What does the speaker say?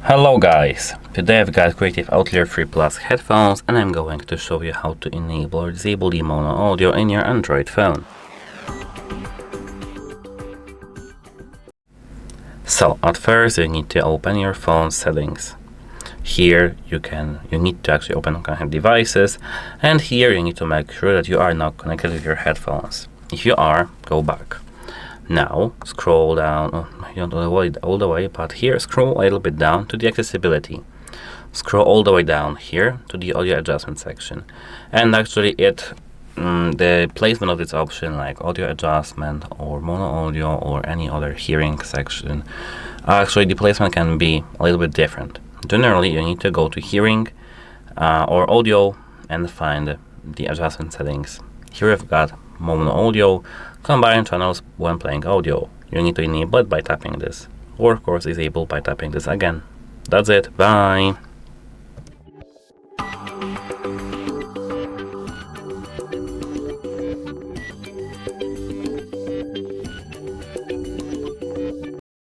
Hello guys, today I've got Creative Outlier Free Plus headphones and I'm going to show you how to enable or disable the mono audio in your Android phone. So at first you need to open your phone settings. Here you need to actually open connected devices, and here you need to make sure that you are now connected with your headphones. If you are, go back. Now scroll down, you don't avoid all the way, but here scroll a little bit down to the accessibility. Scroll all the way down here to the audio adjustment section, and actually the placement of this option, like audio adjustment or mono audio or any other hearing section, actually the placement can be a little bit different. Generally you need to go to hearing or audio and find the adjustment settings. Here we've got mono audio, combine channels when playing audio. You need to enable it by tapping this, or of course disable by tapping this again. That's it, bye!